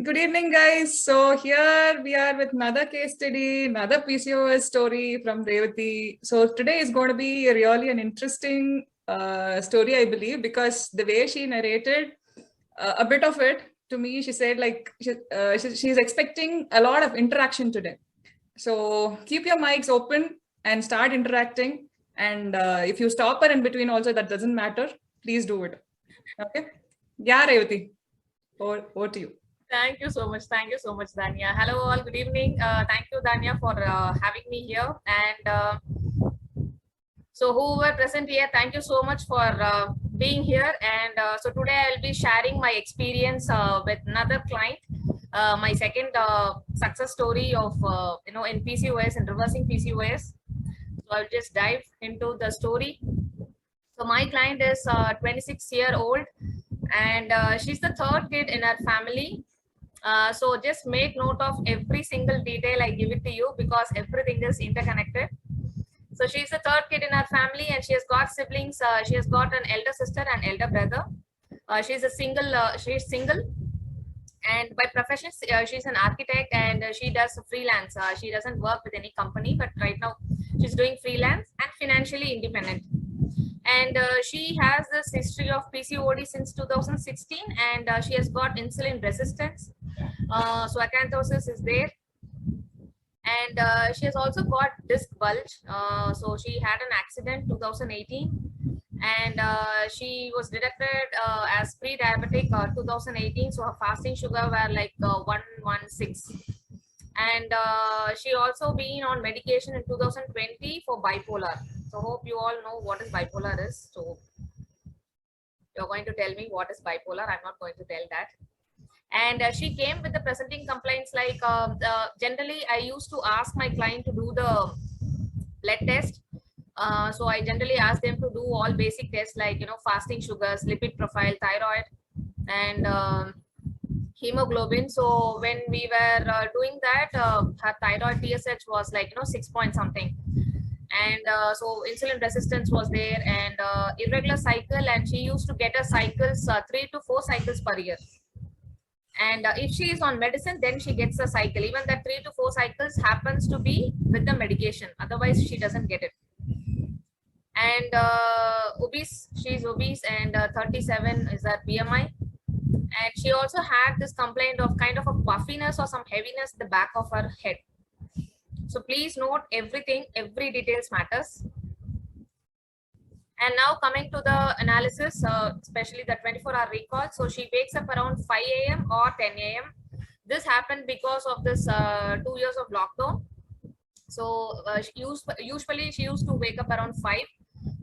Good evening, guys. So here we are with another case study, another PCOS story from Revati. So today is going to be really an interesting story, I believe, because the way she narrated a bit of it to me, she said like she's expecting a lot of interaction today. So keep your mics open and start interacting. And if you stop her in between, also that doesn't matter. Please do it. Okay. Yeah, Revati. Over to you. Thank you so much. Thank you so much, Danya. Hello, all. Good evening. Thank you, Danya, for having me here. And so, who were present here, thank you so much for being here. And so, today I'll be sharing my experience with another client. My second success story of in PCOS and reversing PCOS. So, I'll just dive into the story. So, my client is 26-year-old, and she's the third kid in her family. So just make note of every single detail I give it to you because everything is interconnected. So she's the third kid in her family and she has got siblings. She has got an elder sister and elder brother. She's single and by profession she's an architect and she does freelance. She doesn't work with any company, but right now she's doing freelance and financially independent. And she has this history of PCOD since 2016 and she has got insulin resistance. So acanthosis is there, and she has also got disc bulge. So she had an accident 2018, and she was detected as pre-diabetic 2018. So her fasting sugar were like 116, and she also been on medication in 2020 for bipolar. So hope you all know what is bipolar is. So you're going to tell me what is bipolar. I'm not going to tell that. And she came with the presenting complaints like generally I used to ask my client to do the blood test. So I generally ask them to do all basic tests like fasting sugars, lipid profile, thyroid, and hemoglobin. So when we were doing that, her thyroid TSH was like 6 point something, and so insulin resistance was there, and irregular cycle, and she used to get her cycles 3 to 4 cycles per year. And if she is on medicine, then she gets a cycle. Even that 3 to 4 cycles happens to be with the medication. Otherwise, she doesn't get it. And obese, she's obese, and 37 is her BMI. And she also had this complaint of kind of a puffiness or some heaviness at the back of her head. So please note everything, every details matters. And now coming to the analysis, especially the 24-hour recall. So she wakes up around 5 a.m. or 10 a.m. This happened because of this 2 years of lockdown. So usually she used to wake up around 5.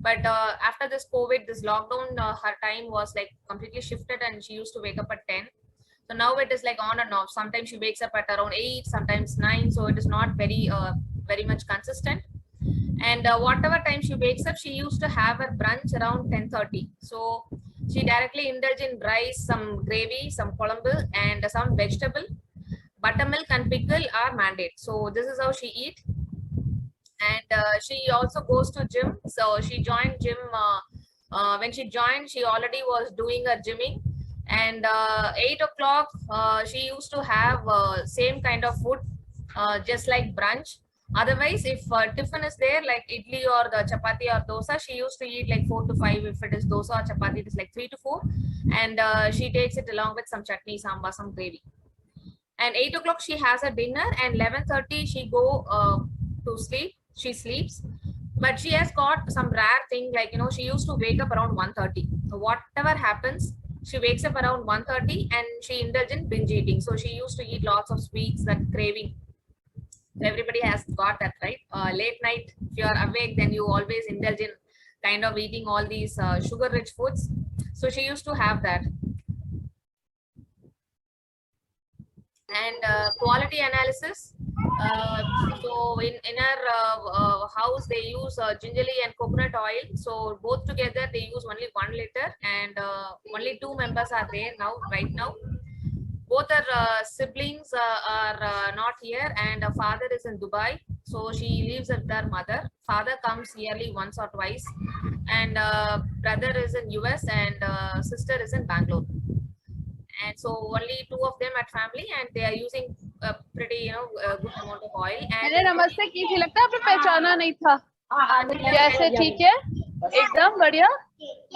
But after this COVID, this lockdown, her time was like completely shifted and she used to wake up at 10. So now it is like on and off. Sometimes she wakes up at around 8, sometimes 9. So it is not very much consistent. And whatever time she wakes up, she used to have her brunch around 10:30. So she directly indulge in rice, some gravy, some kolambu, and some vegetable. Buttermilk and pickle are mandate. So this is how she eat. And she also goes to gym. So she joined gym. When she joined, she already was doing her gymming. And 8 o'clock, she used to have same kind of food, just like brunch. Otherwise, if tiffin is there, like idli or the chapati or dosa, she used to eat like 4 to 5. If it is dosa or chapati, it is like 3 to 4. And she takes it along with some chutney, sambar, some gravy. And 8 o'clock, she has a dinner, and 11:30, she go to sleep. She sleeps. But she has got some rare thing, like, she used to wake up around 1:30. So whatever happens, she wakes up around 1:30 and she indulges in binge eating. So she used to eat lots of sweets, that craving. Everybody has got that, right? Late night, if you are awake, then you always indulge in kind of eating all these sugar rich foods. So she used to have that. And quality analysis. So in our house, they use gingerly and coconut oil. So both together, they use only 1 liter, and only 2 members are there now, right now. Both her siblings are not here, and her father is in Dubai. So she lives with her mother. Father comes yearly once or twice, and brother is in US, and sister is in Bangalore. and so only 2 of them at family, and they are using a pretty good amount of oil. And मैंने नमस्ते की थी, लगता है आपने पहचाना नहीं था। कैसे? ठीक है, एकदम बढ़िया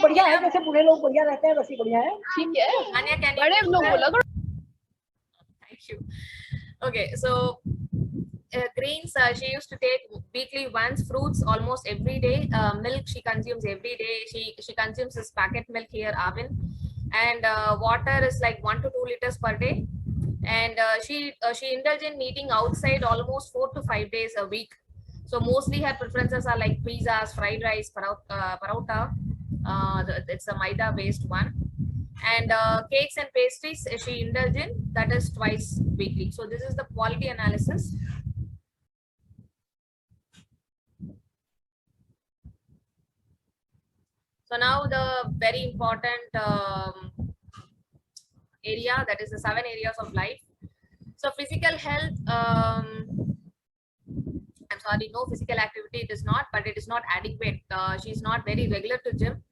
बढ़िया है, जैसे बूढ़े लोग बढ़िया रहते हैं वैसे बढ़िया है। ठीक है, Anya, can you बड़े लोग बोला करो। Thank you. Okay, so greens she used to take weekly once, fruits almost every day, milk she consumes every day. She consumes this packet milk here, Avin, and water is like 1 to 2 liters per day. And she indulges in eating outside almost 4 to 5 days a week. So mostly her preferences are like pizzas, fried rice, parota. It's a maida based one. And cakes and pastries she indulges in, that is twice weekly. So this is the quality analysis. So now the very important area, that is the 7 areas of life. So physical health, I'm sorry, no physical activity it is not, but it is not adequate. She's not very regular to gym.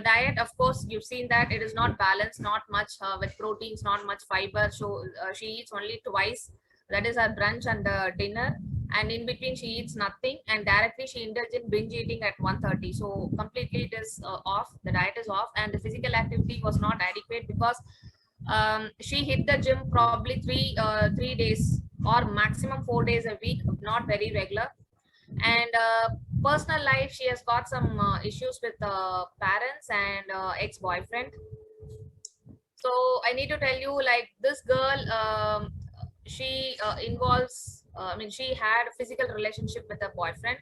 Diet, of course, you've seen that it is not balanced, not much with proteins, not much fiber. So she eats only twice, that is her brunch and dinner, and in between she eats nothing, and directly she indulges in binge eating at 1:30. So completely it is off, the diet is off, and the physical activity was not adequate because she hit the gym probably three days or maximum 4 days a week, not very regular. And personal life, she has got some issues with parents and ex-boyfriend. So I need to tell you, like, this girl, she involves she had a physical relationship with her boyfriend,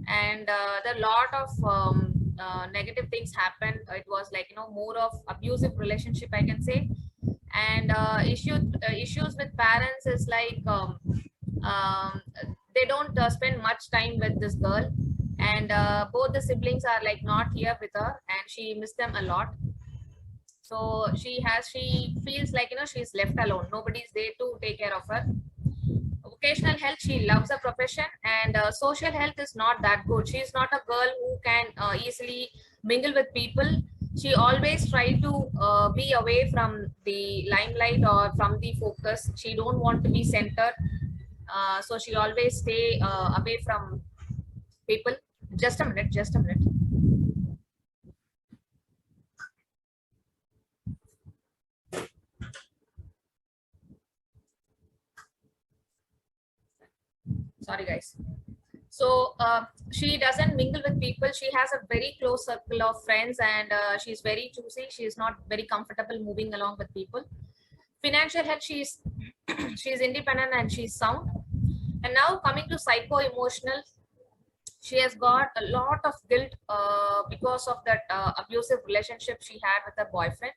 and there are a lot of negative things happened. It was like, more of abusive relationship, I can say. And issues with parents is like they don't spend much time with this girl, and both the siblings are like not here with her, and she misses them a lot. So she feels like, she's left alone, nobody's there to take care of her. Vocational health, she loves her profession, and social health is not that good. She's not a girl who can easily mingle with people. She always try to be away from the limelight or from the focus. She don't want to be centered, so she always stay away from people. Just a minute. Sorry guys. So she doesn't mingle with people. She has a very close circle of friends, and she's very choosy. She is not very comfortable moving along with people. Financial health, she's she's independent and she's sound. And now coming to psycho-emotional, she has got a lot of guilt because of that abusive relationship she had with her boyfriend.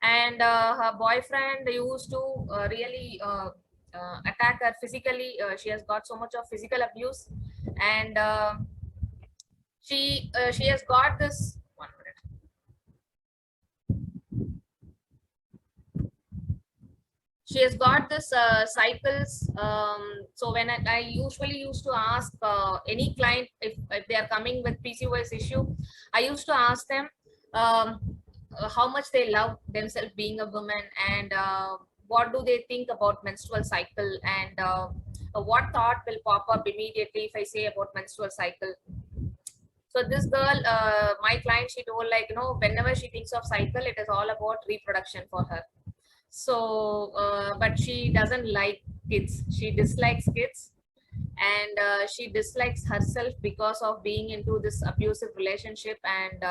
And her boyfriend used to really attack her physically. She has got so much of physical abuse, and she has got this 1 minute. She has got this cycles. So when I usually used to ask any client if they are coming with PCOS issue, I used to ask them how much they love themselves being a woman, and what do they think about menstrual cycle, and what thought will pop up immediately if I say about menstrual cycle. So this girl, my client, she told, like, whenever she thinks of cycle, it is all about reproduction for her. So but she doesn't like kids. She dislikes kids, and she dislikes herself because of being into this abusive relationship. And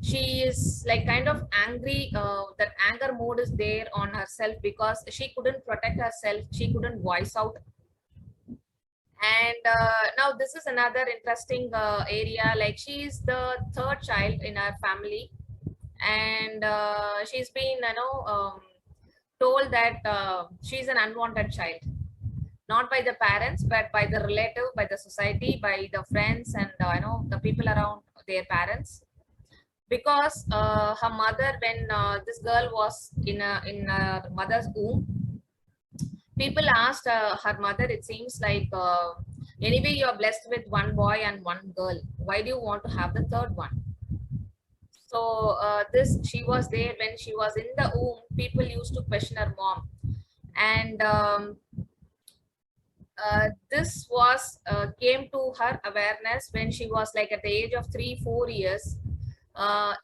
she is like kind of angry. That anger mode is there on herself because she couldn't protect herself, she couldn't voice out. And now this is another interesting area. Like, she is the third child in our family, and she's been told that she's an unwanted child, not by the parents but by the relative, by the society, by the friends, and the people around their parents. Because her mother, when this girl was in her mother's womb, people asked her mother, it seems like, anyway you are blessed with one boy and one girl, why do you want to have the third one? So she was there when she was in the womb. People used to question her mom, and this was came to her awareness when she was like at the age of 3-4 years.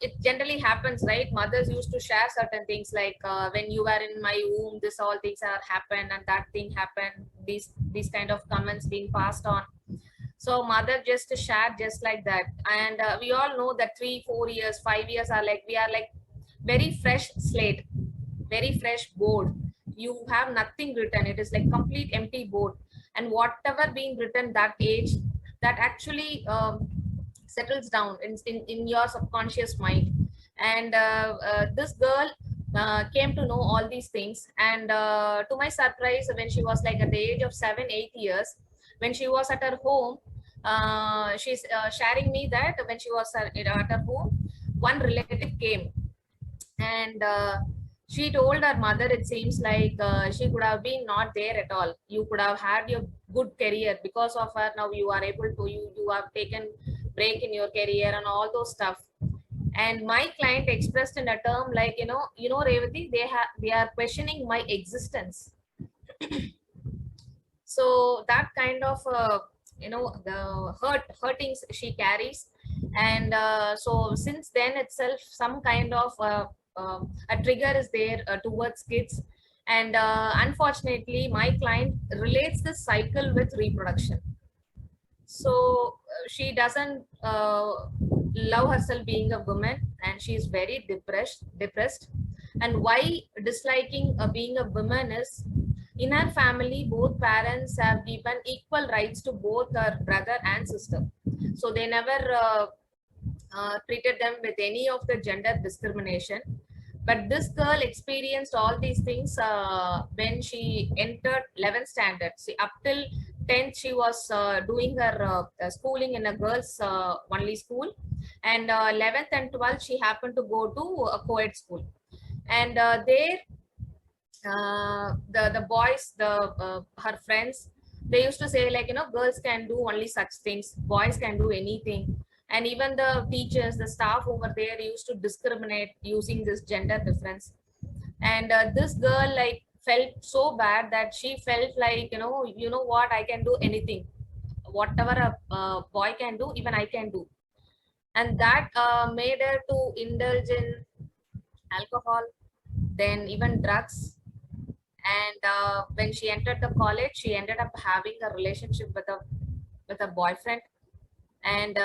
It generally happens, right? Mothers used to share certain things like when you were in my womb, this all things are happened and that thing happened. These kind of comments being passed on. So mother just shared just like that, and we all know that 3-4 years, 5 years are like we are like very fresh slate, very fresh board. You have nothing written. It is like complete empty board, and whatever being written that age, that actually settles down in your subconscious mind. And this girl came to know all these things, and to my surprise, when she was like at the age of 7-8 years, when she was at her home, she's sharing me that when she was at her home, one relative came, and she told her mother, it seems like she could have been not there at all. You could have had your good career because of her. Now you are able to, you have taken break in your career and all those stuff. And my client expressed in a term like, Revati, they are questioning my existence. So that kind of the hurtings she carries. And so since then itself, some kind of a trigger is there towards kids. And unfortunately my client relates this cycle with reproduction. So she doesn't love herself being a woman, and she is very depressed. And why disliking being a woman is, in her family both parents have given equal rights to both her brother and sister, so they never treated them with any of the gender discrimination. But this girl experienced all these things when she entered 11th standard. See, up till 10th she was doing her schooling in a girls only school, and 11th and 12th she happened to go to a co-ed school. And there the boys, her friends, they used to say like, girls can do only such things, boys can do anything. And even the teachers, the staff over there used to discriminate using this gender difference. And this girl like felt so bad that she felt like, what, I can do anything, whatever a boy can do, even I can do. And that made her to indulge in alcohol, then even drugs. And when she entered the college, she ended up having a relationship with a boyfriend. And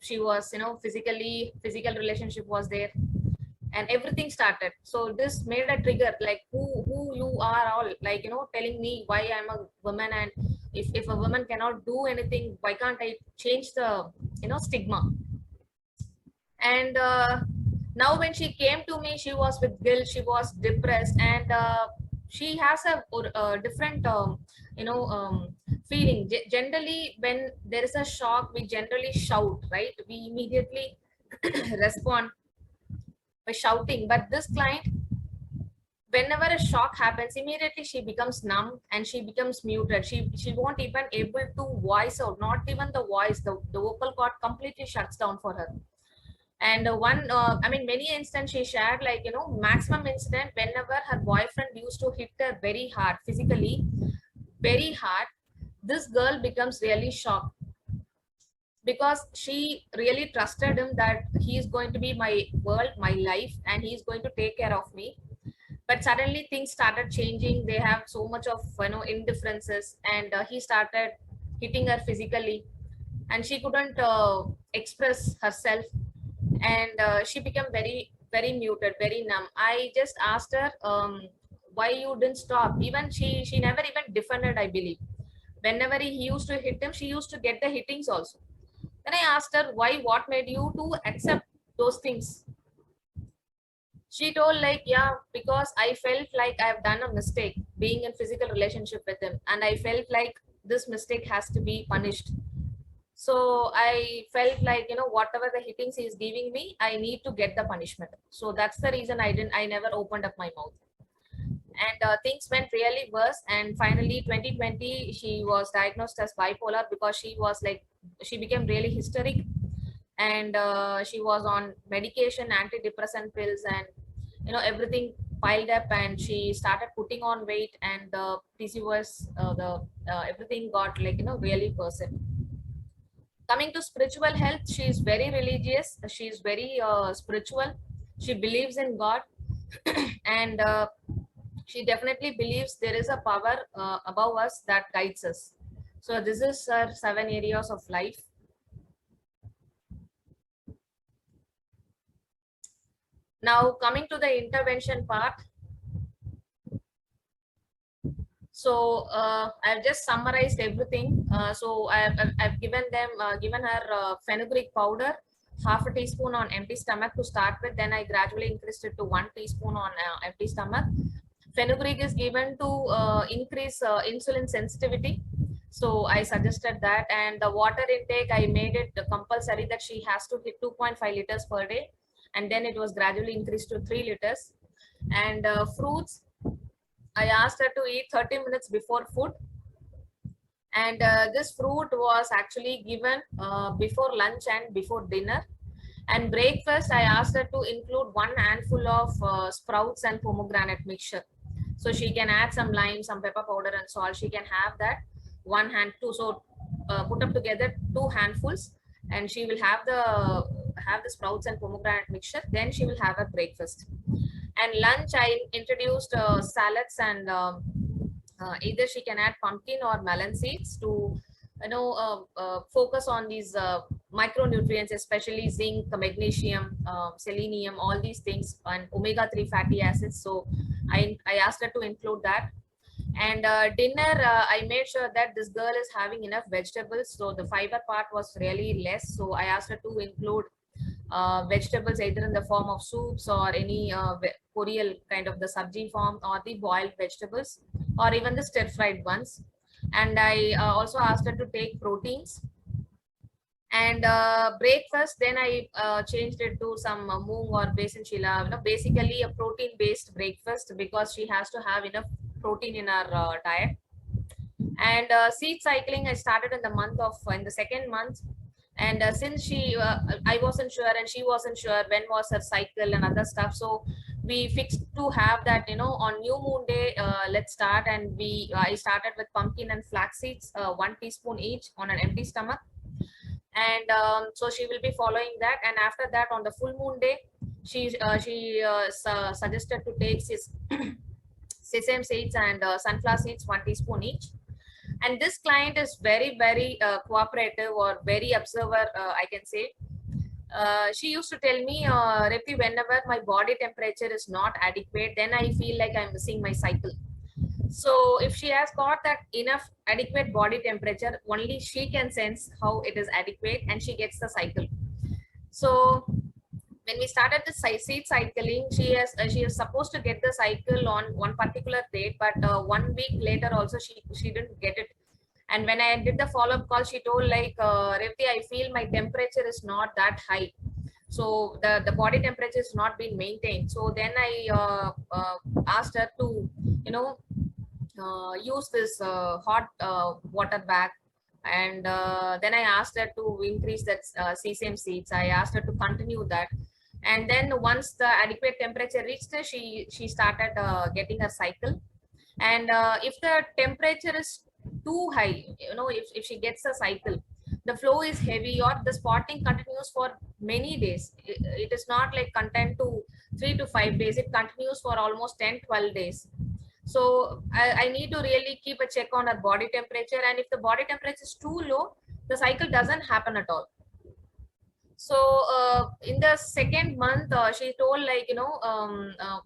she was, physical relationship was there, and everything started. So this made a trigger like, who you are all, like, telling me why I'm a woman, and if a woman cannot do anything, why can't I change the stigma. And now when she came to me, she was with guilt, she was depressed, and she has a different feeling. Generally when there is a shock, we generally shout, right? We immediately respond by shouting. But this client, whenever a shock happens, immediately she becomes numb and she becomes muted. She won't even able to voice out, not even the voice, the vocal cord completely shuts down for her. And many instances she shared like, maximum incident whenever her boyfriend used to hit her very hard, physically very hard, this girl becomes really shocked, because she really trusted him that he is going to be my world, my life, and he is going to take care of me. But suddenly things started changing. They have so much of indifferences, and he started hitting her physically, and she couldn't express herself. And she became very, very muted, very numb. I just asked her, why you didn't stop. Even she never even defended, I believe. Whenever he used to hit him, she used to get the hittings also. Then I asked her, why, what made you to accept those things? She told like, yeah, because I felt like I've done a mistake being in physical relationship with him, and I felt like this mistake has to be punished. So I felt like, whatever the hittings he is giving me, I need to get the punishment. So that's the reason I never opened up my mouth. And things went really worse. And finally 2020 she was diagnosed as bipolar, because she was like, she became really hysteric. and she was on medication, antidepressant pills, and everything piled up, and she started putting on weight, and the PCOS, everything got like really worsened. Coming to spiritual health, she is very religious, she is very spiritual, she believes in God, and she definitely believes there is a power above us that guides us. So this is her 7 areas of life. Now coming to the intervention part. So I've just summarized everything. So I've given her fenugreek powder, half a teaspoon on empty stomach to start with. Then I gradually increased it to 1 teaspoon on empty stomach. Fenugreek is given to increase insulin sensitivity. So I suggested that, and the water intake, I made it compulsory that she has to hit 2.5 liters per day, and then it was gradually increased to 3 liters. And fruits, I asked her to eat 30 minutes before food, and this fruit was actually given before lunch and before dinner. And breakfast, I asked her to include 1 handful of sprouts and pomegranate mixture. So she can add some lime, some pepper powder and salt. She can have that 1 hand too. So put up together 2 handfuls, and she will have the sprouts and pomegranate mixture. Then she will have a breakfast. And lunch, I introduced salads, and either she can add pumpkin or melon seeds to focus on these micronutrients, especially zinc, magnesium, selenium, all these things, and omega-3 fatty acids. So I asked her to include that. And dinner, I made sure that this girl is having enough vegetables, so the fiber part was really less. So I asked her to include vegetables either in the form of soups or any porial kind of the sabji form, or the boiled vegetables, or even the stir fried ones. And I also asked her to take proteins. And breakfast, then I changed it to some moong or besan chila, basically a protein based breakfast, because she has to have enough protein in her diet. And seed cycling, I started in the second month. And since I wasn't sure and she wasn't sure when was her cycle and other stuff, so we fixed to have that on new moon day, let's start. And I started with pumpkin and flax seeds, 1 teaspoon each on an empty stomach. And so she will be following that. And after that, on the full moon day, she suggested to take sesame seeds and sunflower seeds, 1 teaspoon each. And this client is very, very cooperative, or very observer, I can say. She used to tell me, Revati, whenever my body temperature is not adequate, then I feel like I'm missing my cycle. So if she has got that enough adequate body temperature, only she can sense how it is adequate, and she gets the cycle. So when we started the seed cycling, she is supposed to get the cycle on one particular date, but 1 week later also she didn't get it. And when I did the follow-up call, she told like, Revati, I feel my temperature is not that high, so the body temperature is not being maintained. So then I asked her to use this hot water bag. And then I asked her to increase that sesame seeds. I asked her to continue that. And then once the adequate temperature reached her, she started getting her cycle. And if the temperature is too high, if she gets a cycle, the flow is heavy, or the spotting continues for many days, it is not like content to 3 to 5 days, it continues for almost 10-12 days. So I need to really keep a check on her body temperature. And if the body temperature is too low, the cycle doesn't happen at all. So in the second month, she told like,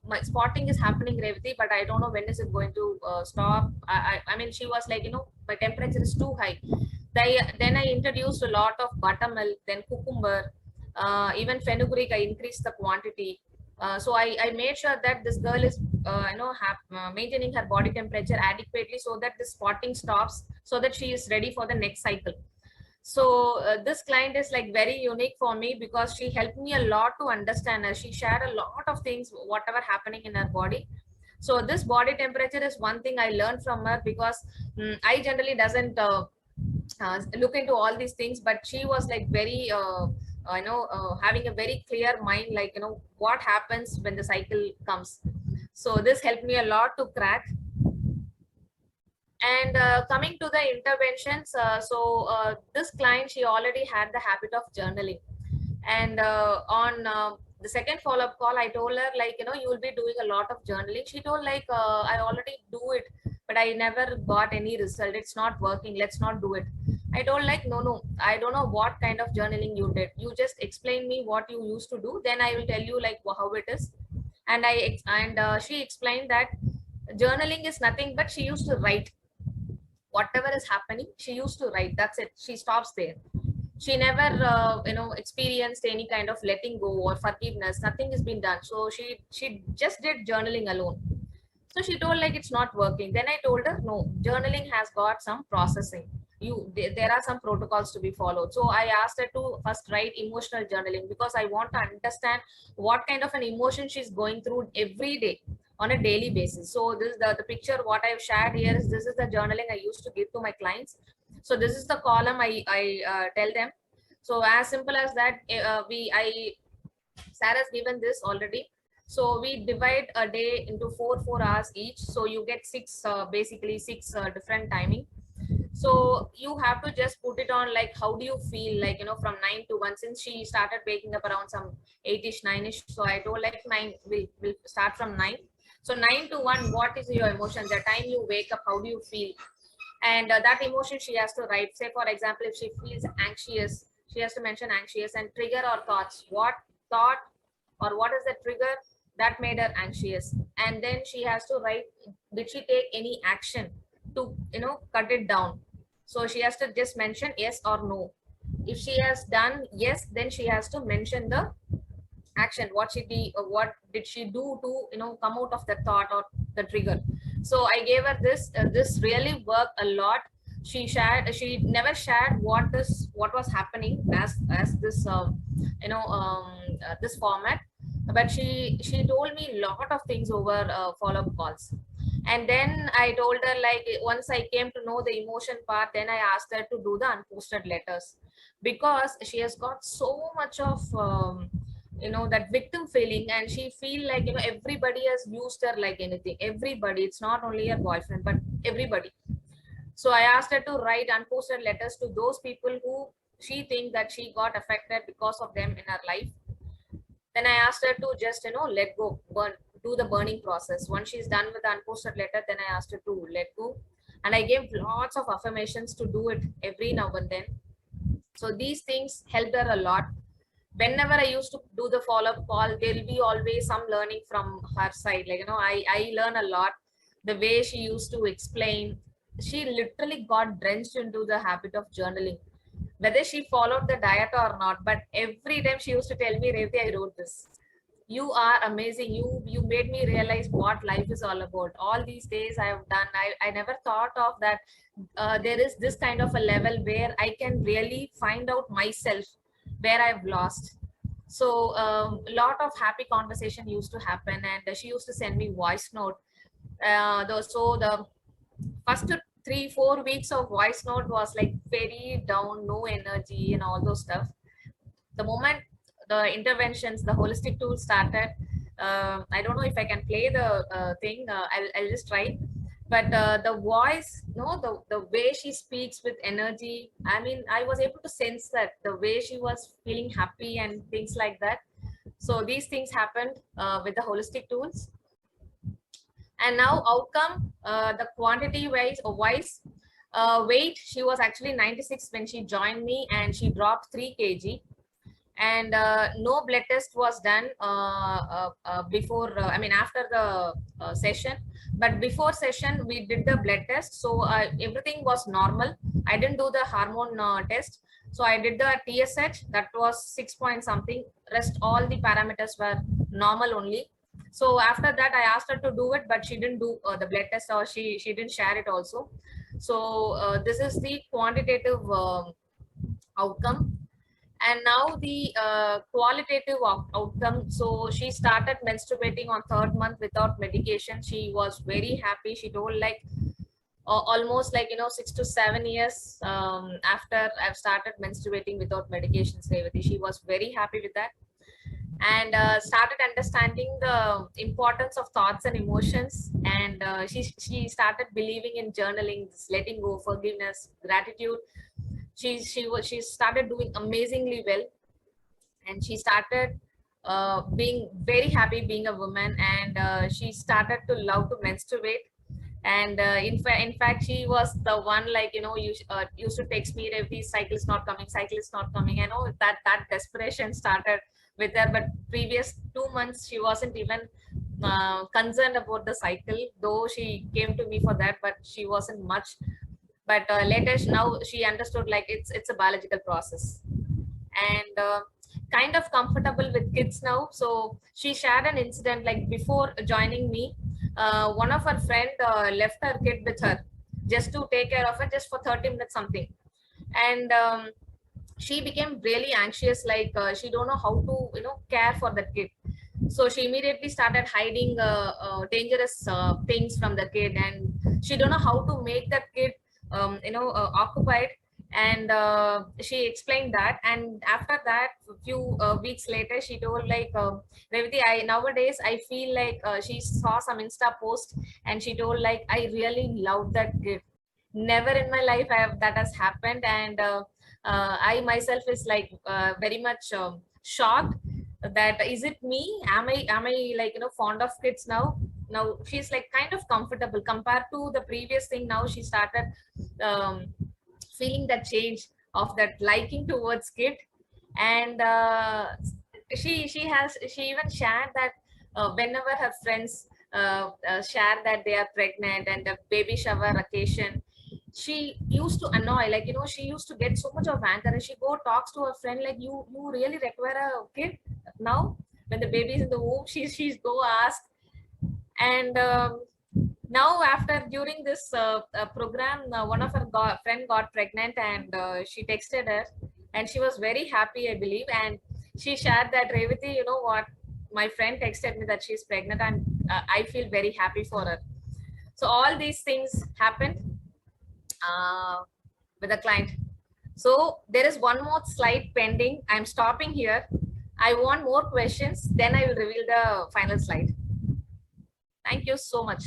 my spotting is happening, Revati, but I don't know when is it going to stop. I mean, she was like, my temperature is too high. Then I introduced a lot of buttermilk, then cucumber, even fenugreek, I increased the quantity. So I made sure that this girl is, maintaining her body temperature adequately, so that the spotting stops, so that she is ready for the next cycle. So this client is like very unique for me, because she helped me a lot to understand her. She shared a lot of things, whatever happening in her body. So this body temperature is one thing I learned from her, because I generally doesn't look into all these things, but she was like very having a very clear mind, like, what happens when the cycle comes. So this helped me a lot to crack. And coming to the interventions, this client, she already had the habit of journaling. And on the second follow-up call, I told her, like, you will be doing a lot of journaling. She told, like, I already do it, but I never got any result. It's not working. Let's not do it. I told, like, no, I don't know what kind of journaling you did. You just explain me what you used to do. Then I will tell you, like, how it is. And she explained that journaling is nothing but she used to write. Whatever is happening, she used to write. That's it. She stops there. She never experienced any kind of letting go or forgiveness. Nothing has been done. So she just did journaling alone. So she told, like, it's not working. Then I told her, no, journaling has got some processing. There are some protocols to be followed. So I asked her to first write emotional journaling, because I want to understand what kind of an emotion she's going through every day on a daily basis. So this is the picture what I've shared here is, this is the journaling I used to give to my clients. So this is the column I tell them. So as simple as that, Sarah's given this already. So we divide a day into 4 hours each. So you get basically six different timing. So you have to just put it on, like, how do you feel, like, from 9 to 1, since she started waking up around some 8ish, 9ish. So I told, like, 9, we'll start from 9. So 9 to 1, what is your emotion? The time you wake up, how do you feel? And that emotion she has to write. Say, for example, if she feels anxious, she has to mention anxious, and trigger or thoughts. What thought or what is the trigger that made her anxious? And then she has to write, did she take any action to cut it down? So she has to just mention yes or no. If she has done yes, then she has to mention the action. What did she do to come out of the thought or the trigger? So I gave her this. This really worked a lot. She never shared what was happening as this this format, but she told me a lot of things over follow-up calls. And then I told her, like, once I came to know the emotion part, then I asked her to do the unposted letters, because she has got so much of that victim feeling, and she feel like everybody has used her like anything. Everybody, it's not only her boyfriend, but everybody. So I asked her to write unposted letters to those people who she think that she got affected because of them in her life. Then I asked her to just let go, do the burning process. Once she's done with the unposted letter, then I asked her to let go, and I gave lots of affirmations to do it every now and then. So these things helped her a lot. Whenever I used to do the follow-up call, there'll be always some learning from her side. Like, I learn a lot. The way she used to explain, she literally got drenched into the habit of journaling, whether she followed the diet or not. But every time she used to tell me, Revati, I wrote this. You are amazing. You made me realize what life is all about. All these days I have done, I never thought of that. There is this kind of a level where I can really find out myself, where I've lost. So a lot of happy conversation used to happen, and she used to send me voice note. So the first 3-4 weeks of voice note was like very down, no energy and all those stuff. The moment the interventions, the holistic tools started, I don't know if I can play the thing. I'll just try. But the voice, the way she speaks with energy, I mean, I was able to sense that the way she was feeling happy and things like that. So these things happened with the holistic tools. And now outcome, the quantity wise weight, she was actually 96 when she joined me, and she dropped 3 kg. And no blood test was done before, after the session. But before session, we did the blood test. So everything was normal. I didn't do the hormone test. So I did the TSH, that was 6 point something. Rest all the parameters were normal only. So after that, I asked her to do it, but she didn't do the blood test, or she didn't share it also. So this is the quantitative outcome. And now the qualitative outcome. So she started menstruating on 3rd month without medication. She was very happy. She told, like, almost like 6 to 7 years after I've started menstruating without medications. Revati, she was very happy with that, and started understanding the importance of thoughts and emotions, and she started believing in journaling, letting go, forgiveness, gratitude. She started doing amazingly well, and she started being very happy being a woman, and she started to love to menstruate. And in fact, she was the one, like used to text me if the cycle is not coming, cycle is not coming. I know that desperation started with her, but previous 2 months she wasn't even concerned about the cycle, though she came to me for that, but she wasn't much. But later, now she understood, like it's a biological process, and kind of comfortable with kids now. So she shared an incident, like before joining me, one of her friend left her kid with her just to take care of her just for 30 minutes something, and she became really anxious, like she don't know how to care for the kid. So she immediately started hiding dangerous things from the kid, and she don't know how to make that kid occupied. And she explained that, and after that, a few weeks later, she told, like Revati, I nowadays I feel like she saw some Insta post, and she told, like, I really love that kid. Never in my life that has happened, and I myself is like very much shocked that is it me, am I like fond of kids now. Now she's like kind of comfortable compared to the previous thing. Now she started um, feeling that change of that liking towards kid. And she even shared that whenever her friends share that they are pregnant and the baby shower occasion, she used to annoy, like she used to get so much of anger, and she go talks to her friend, like, you really require a kid now when the baby is in the womb. She's go ask. And now after during this program, one of her friend got pregnant, and she texted her, and she was very happy, I believe. And she shared that, Revati, you know what, my friend texted me that she's pregnant, and I feel very happy for her. So all these things happened with the client. So there is one more slide pending. I'm stopping here. I want more questions, then I will reveal the final slide. Thank you so much.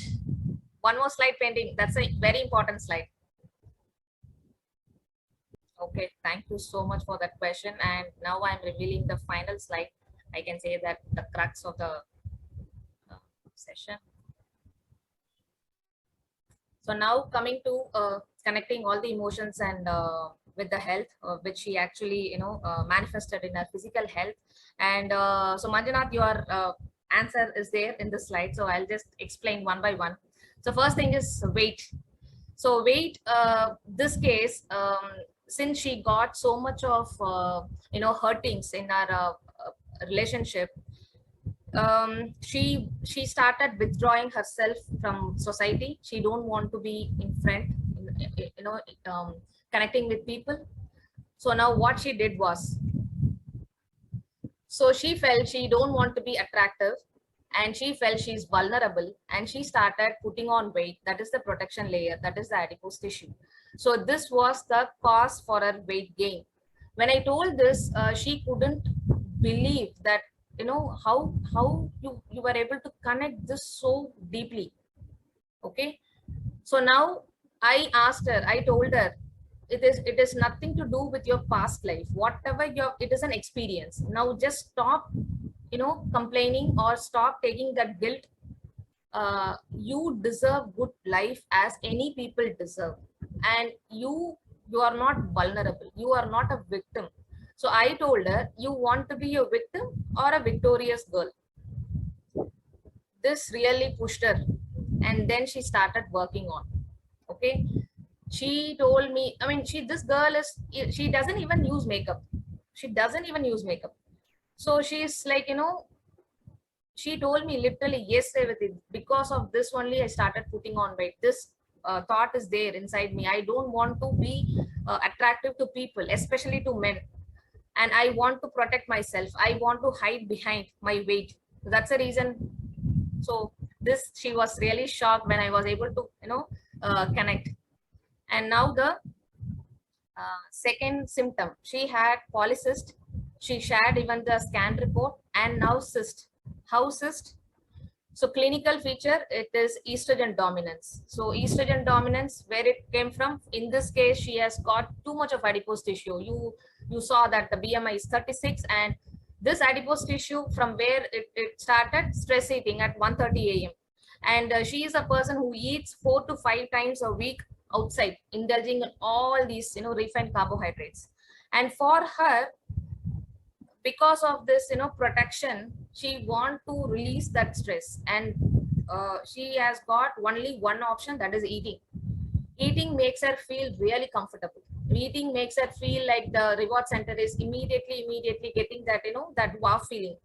One more slide pending. That's a very important slide. Okay, thank you so much for that question. And now I'm revealing the final slide. I can say that the crux of the session. So now coming to connecting all the emotions and with the health, which she actually manifested in her physical health. And so Manjunath, your answer is there in the slide, so I'll just explain one by one. So first thing is weight. So weight, this case, since she got so much of hurtings in our relationship, she started withdrawing herself from society. She don't want to be in front, connecting with people. So now what she did was, so she felt she don't want to be attractive, and she felt she's vulnerable, and she started putting on weight. That is the protection layer, that is the adipose tissue. So this was the cause for her weight gain. When I told this, she couldn't believe that how you were able to connect this so deeply. Okay, so now I asked her, I told her, it is nothing to do with your past life, whatever it is an experience. Now just stop complaining, or stop taking that guilt. You deserve good life as any people deserve, and you are not vulnerable, you are not a victim. So I told her, you want to be a victim or a victorious girl? This really pushed her, and then she started working on. Okay, she told me, I mean, this girl she doesn't even use makeup. She doesn't even use makeup. So she's like, she told me literally, yes, Revati, because of this only I started putting on weight. This thought is there inside me. I don't want to be attractive to people, especially to men. And I want to protect myself. I want to hide behind my weight. So that's the reason. So this, she was really shocked when I was able to, connect. And now the second symptom, she had polycyst. She shared even the scan report, and now cyst. How cyst? So clinical feature, it is estrogen dominance. So estrogen dominance, where it came from, in this case, she has got too much of adipose tissue. You saw that the BMI is 36, and this adipose tissue, from where it started, stress eating at 1:30 a.m. And she is a person who eats 4 to 5 times a week outside, indulging in all these, refined carbohydrates. And for her, because of this, protection, she want to release that stress, and she has got only one option, that is eating. Eating makes her feel really comfortable. Eating makes her feel like the reward center is immediately getting that, that wow feeling.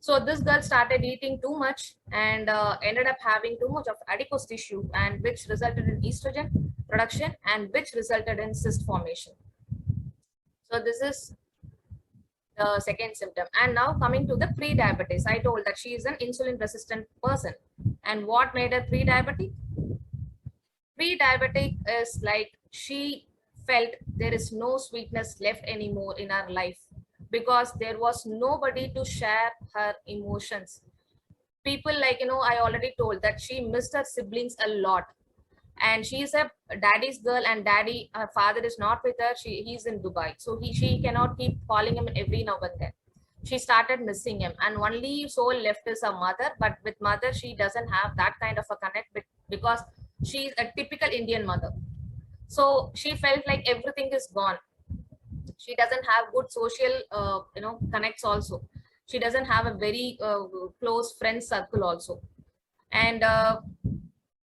So this girl started eating too much, and ended up having too much of adipose tissue, and which resulted in estrogen production, and which resulted in cyst formation. So this is the second symptom. And now coming to the pre-diabetes, I told that she is an insulin resistant person. And what made her pre-diabetic? Pre-diabetic is like she felt there is no sweetness left anymore in her life, because there was nobody to share her emotions. People like, I already told that she missed her siblings a lot. And she's a daddy's girl, and daddy, her father is not with her. He's in Dubai, so she cannot keep calling him every now and then. She started missing him, and only soul left is her mother. But with mother, she doesn't have that kind of a connect with, because she's a typical Indian mother. So she felt like everything is gone. She doesn't have good social connects also. She doesn't have a very close friend circle also. And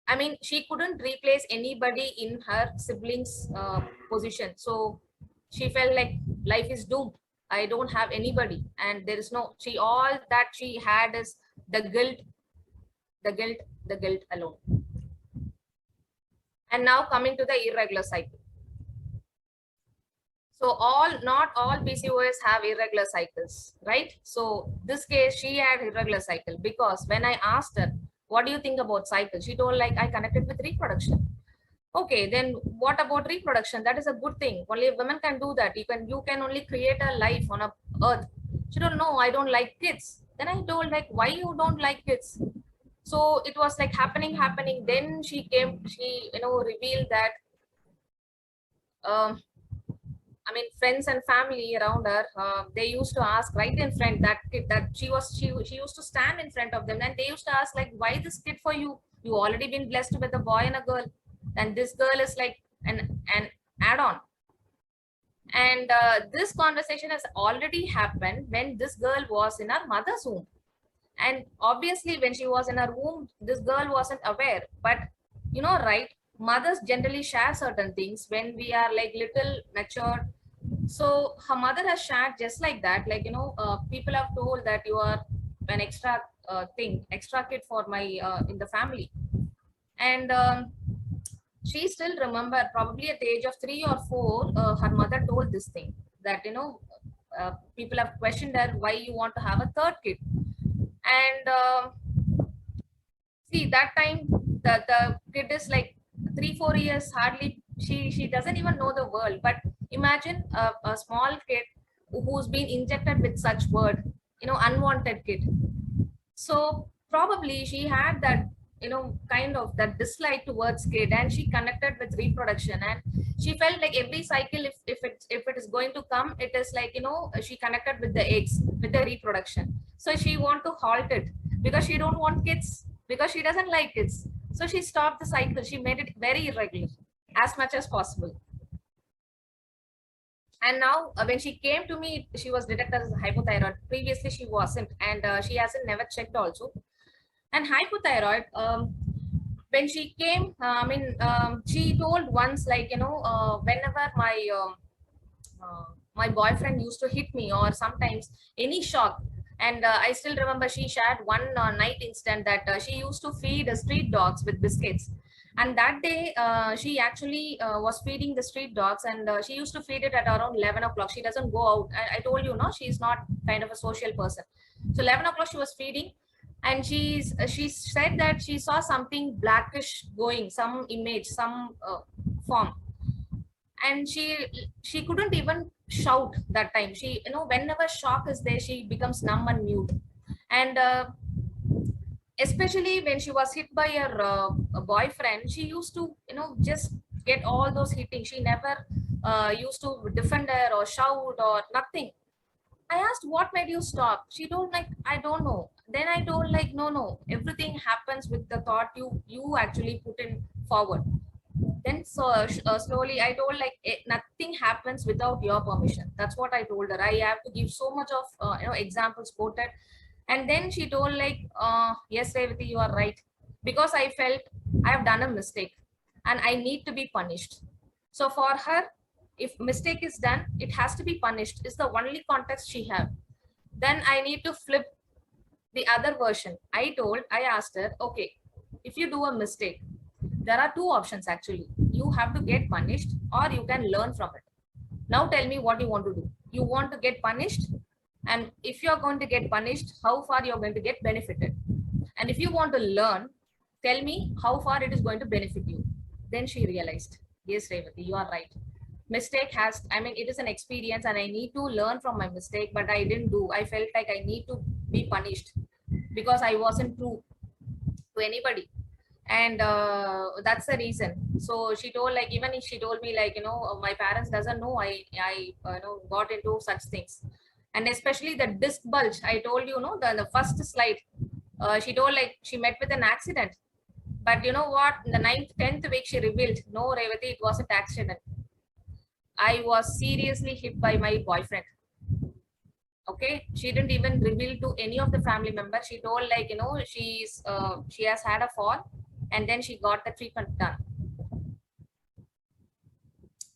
I mean, she couldn't replace anybody in her siblings' position. So she felt like life is doomed. I don't have anybody, and there is no. All that she had is the guilt alone. And now coming to the irregular cycle. So not all PCOS have irregular cycles, right? So this case, she had irregular cycle, because when I asked her, what do you think about cycle? She told like, I connected with reproduction. Okay, then what about reproduction? That is a good thing. Only women can do that. You can only create a life on a earth. She don't know, I don't like kids. Then I told like, why you don't like kids? So it was like happening. Then she revealed that, I mean, friends and family around her, they used to ask right in front that kid, that she used to stand in front of them, and they used to ask like, why this kid for you? You already been blessed with a boy and a girl, and this girl is like an add-on. And this conversation has already happened when this girl was in her mother's womb. And obviously when she was in her womb, this girl wasn't aware. But right, mothers generally share certain things when we are like little matured. So her mother has shared just like that, like, people have told that you are an extra extra kid for my in the family. And she still remember, probably at the age of 3 or 4, her mother told this thing, that people have questioned her, why you want to have a third kid. And see, that time the kid is like 3-4 years, hardly, she doesn't even know the world. But imagine a small kid who's been injected with such word, unwanted kid. So probably she had that, kind of that dislike towards kid, and she connected with reproduction, and she felt like every cycle, if it is going to come, it is like, she connected with the eggs, with the reproduction. So she want to halt it, because she don't want kids, because she doesn't like kids. So she stopped the cycle. She made it very irregular as much as possible. And now when she came to me, she was detected as hypothyroid. Previously she wasn't, and she hasn't never checked also. And hypothyroid, when she came, she told once, like, whenever my boyfriend used to hit me, or sometimes any shock. And I still remember she shared one night incident that she used to feed street dogs with biscuits. And that day, she actually was feeding the street dogs, and she used to feed it at around 11 o'clock. She doesn't go out. I told you, no, she's not kind of a social person. So 11 o'clock she was feeding. and she said that she saw something blackish going, some image, some form, and she couldn't even shout that time. She, you know, whenever shock is there, she becomes numb and mute. And especially when she was hit by her boyfriend, she used to, you know, just get all those hitting. She never used to defend her or shout or nothing. I asked, what made you stop? She told, like, I don't know. Then I told, like, no, everything happens with the thought you actually put in forward. Then slowly I told, like, nothing happens without your permission. That's what I told her. I have to give so much of you know, examples quoted. And then she told, like, yes, Revati, you are right, because I felt I have done a mistake and I need to be punished. So for her, if mistake is done, it has to be punished. It's the only context she have. Then I need to flip the other version. I asked her, okay, if you do a mistake, there are two options actually. You have to get punished or you can learn from it. Now tell me what you want to do. You want to get punished, and if you're going to get punished, how far you're going to get benefited. And if you want to learn, tell me how far it is going to benefit you. Then she realized, yes, Revati, you are right. Mistake has, I mean, it is an experience and I need to learn from my mistake, but I didn't do. I felt like I need to be punished because I wasn't true to anybody. And that's the reason. So she told, like, even if she told me, like, you know, my parents doesn't know I you know, got into such things. And especially the disc bulge, I told you, know, the first slide, she told, like, she met with an accident. But you know what, in the 9th 10th week she revealed, no, Revati, it wasn't accident. I was seriously hit by my boyfriend. Okay, she didn't even reveal to any of the family members. She told, like, you know, she has had a fall and then she got the treatment done.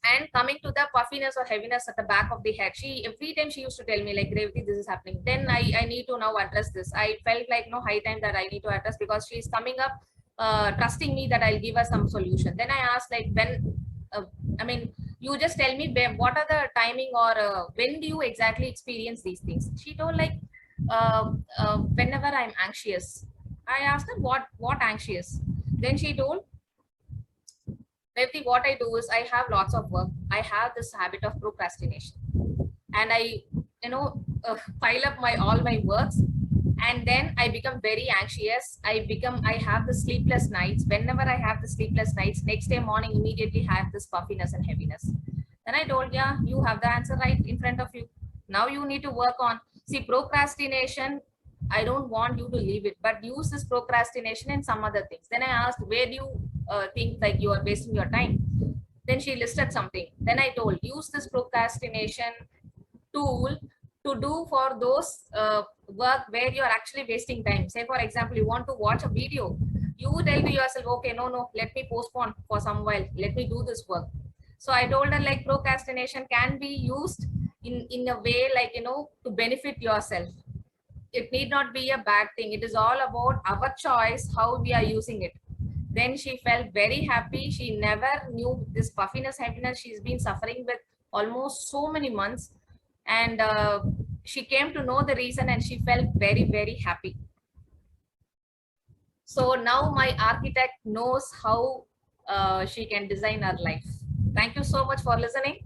And coming to the puffiness or heaviness at the back of the head, she every time she used to tell me, like, Revati, this is happening. Then I need to now address this. I felt like, no, high time that I need to address, because she's coming up trusting me that I'll give her some solution. Then I asked, like, when I mean, you just tell me what are the timing, or when do you exactly experience these things? She told, like, whenever I'm anxious. I asked her, what anxious? Then she told, Revati, what I do is I have lots of work. I have this habit of procrastination, and I, you know, pile up all my works, and then I become very anxious. I have the sleepless nights. Whenever I have the sleepless nights, next day morning immediately have this puffiness and heaviness. Then I told, yeah, you have the answer right in front of you. Now you need to work on, see, procrastination. I don't want you to leave it, but use this procrastination in some other things. Then I asked, where do you think like you are wasting your time? Then she listed something. Then I told, use this procrastination tool to do for those work where you are actually wasting time. Say, for example, you want to watch a video. You tell to yourself, okay, no, let me postpone for some while. Let me do this work. So I told her, like, procrastination can be used in a way, like, you know, to benefit yourself. It need not be a bad thing. It is all about our choice, how we are using it. Then she felt very happy. She never knew this puffiness, heaviness. She's been suffering with almost so many months. And she came to know the reason and she felt very, very happy. So now my architect knows how she can design her life. Thank you so much for listening.